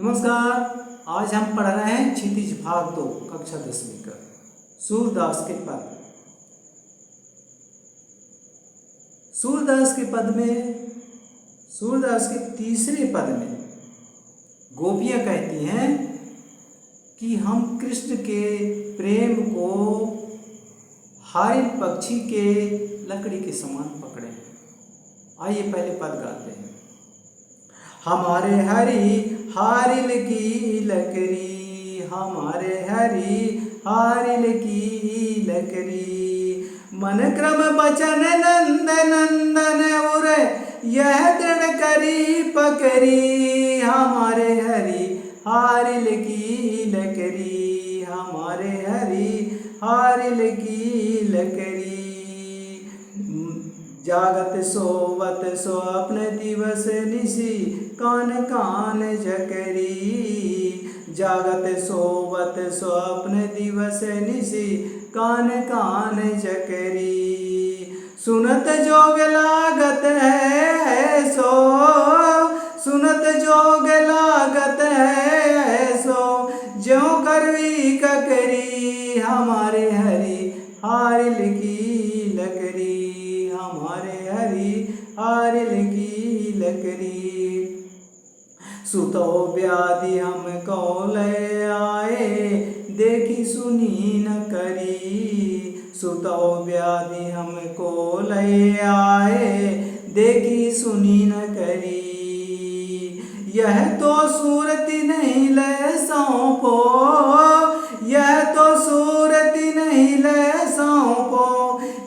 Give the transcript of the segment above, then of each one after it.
नमस्कार। आज हम पढ़ रहे हैं क्षितिज भाग 2 कक्षा 10वीं का सूरदास के पद। सूरदास के पद में, सूरदास के तीसरे पद में गोपियां कहती हैं कि हम कृष्ण के प्रेम को हारिल पक्षी के लकड़ी के समान पकड़े हैं। आइए पहले पद गाते हैं। हमारे हरि हारिल की लकड़ी, हमारे हरि हारिल की लकड़ी, मन क्रम बचन नंद नंदन उर यह दृढ़ करी पकड़ी। हमारे हरि हारिल की लकड़ी, हमारे हरि हारिल की लकड़ी, जागत सोवत स्वप्न दिवस निशि कान कान जकरी। जागत सोवत स्वप्न दिवस निशि कान कान जकरी, सुनत जोग लागत है सो, सुनत जोग लागत है सो, ज्यों करवी ककरी। हमारे हरि हारिल की लकड़ी, हमारे हरि हारिल की लकड़ी, सुतो व्याधि हम कौले आए देखी सुनी न करी। सुतो व्याधि हम कौले आए देखी सुनी न करी, यह तो सूरति नहीं ले सौंपो, यह तो सूरति नहीं ले सौंपो,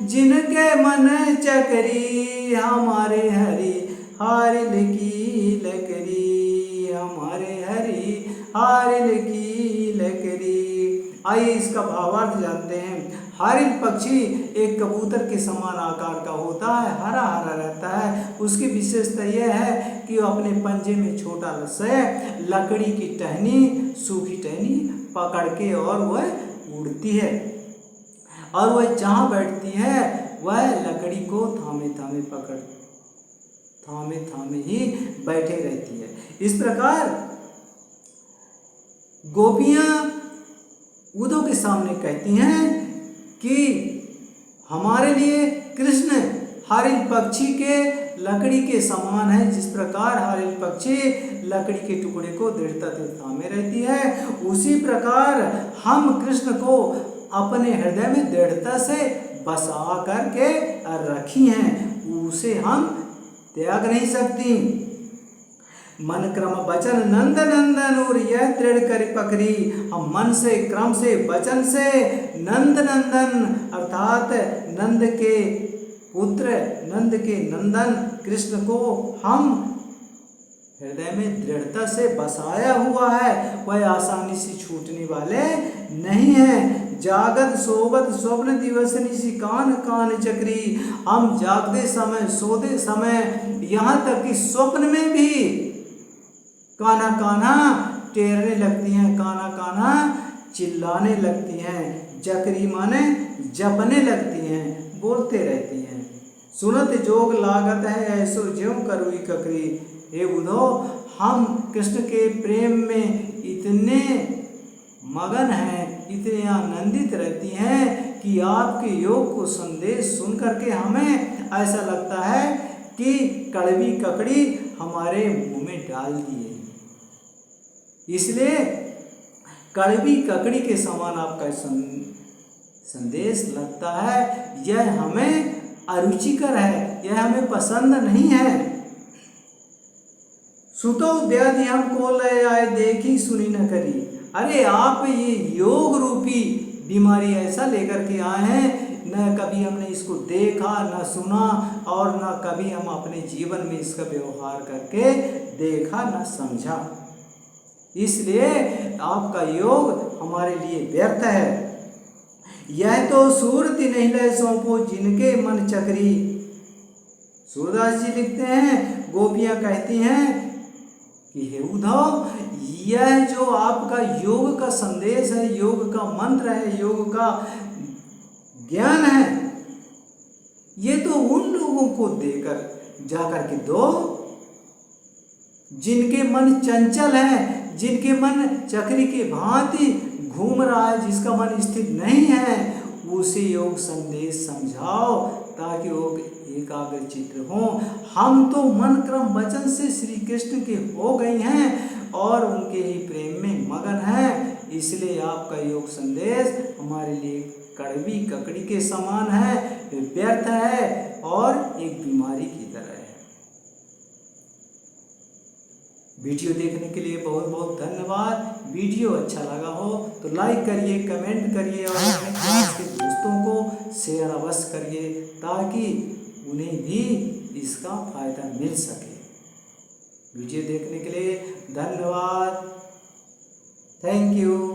जिनके मन चकरी। हमारे हरि हारिल की लकड़ी, हमारे हरि हारिल की लकड़ी। आइए इसका भावार्थ जानते हैं। हारिल पक्षी एक कबूतर के समान आकार का होता है, हरा हरा रहता है। उसकी विशेषता यह है कि वो अपने पंजे में छोटा रस्सा लकड़ी की टहनी, सूखी टहनी पकड़ के और वह उड़ती है, और वह जहाँ बैठती है वह लकड़ी को थामे थामे पकड़ थामे थामे ही बैठे रहती है। इस प्रकार गोपियां उद्धव के सामने कहती हैं कि हमारे लिए कृष्ण हारिल पक्षी के लकड़ी के समान है। जिस प्रकार हारिल पक्षी लकड़ी के टुकड़े को दृढ़ता से थामे रहती है, उसी प्रकार हम कृष्ण को अपने हृदय में दृढ़ता से बसा करके रखी हैं, उसे हम त्याग नहीं सकती। मन क्रम वचन नंद नंदन और यह दृढ़ कर पकड़ी। हम मन से, क्रम से, वचन से नंद नंदन अर्थात नंद के पुत्र, नंद के नंदन कृष्ण को हम हृदय में दृढ़ता से बसाया हुआ है, वह आसानी से छूटने वाले नहीं है। जागत सोवत स्वप्न दिवस निशि कान कान चक्री, हम जागते समय, सोते समय, यहाँ तक कि स्वप्न में भी काना काना टेरने लगती हैं, काना काना चिल्लाने लगती हैं, जकरी माने जपने लगती हैं, बोलते रहती हैं। सुनत जोग लागत है ऐसो ज्यों करुई ककरी। हे उद्धव, हम कृष्ण के प्रेम में इतने मगन हैं, इतने आनंदित रहती हैं कि आपके योग को संदेश सुन करके हमें ऐसा लगता है कि कड़वी ककड़ी हमारे मुंह में डाल दिए। इसलिए कड़वी ककड़ी के समान आपका संदेश लगता है, यह हमें अरुचिकर है, यह हमें पसंद नहीं है। सुतो व्याधि हम को ले आए देखी सुनी न करी। अरे आप ये योग रूपी बीमारी ऐसा लेकर के आए हैं, न कभी हमने इसको देखा, न सुना, और न कभी हम अपने जीवन में इसका व्यवहार करके देखा, न समझा। इसलिए आपका योग हमारे लिए व्यर्थ है। यह तो सूरति नहीं ले सौंपो जिनके मन चकरी। सूरदास जी लिखते हैं, गोपियां कहती हैं कि हे उद्धव, यह जो आपका योग का संदेश है, योग का मंत्र है, योग का ज्ञान है, ये तो उन लोगों को देकर जाकर के दो जिनके मन चंचल हैं, जिनके मन चक्री के भांति घूम रहा है, जिसका मन स्थिर नहीं है, उसे योग संदेश समझाओ ताकि वो एकाग्र चित्त हो। हम तो मन क्रम वचन से श्री कृष्ण के हो गए हैं और उनके ही प्रेम में मगन हैं, इसलिए आपका योग संदेश हमारे लिए कड़वी ककड़ी के समान है, व्यर्थ है और एक बीमारी की तरह है। वीडियो देखने के लिए बहुत बहुत धन्यवाद। वीडियो अच्छा लगा हो तो लाइक करिए, कमेंट करिए और अपने क्लास के दोस्तों को शेयर अवश्य करिए ताकि उन्हें भी इसका फायदा मिल सके। वीडियो देखने के लिए धन्यवाद। Thank you.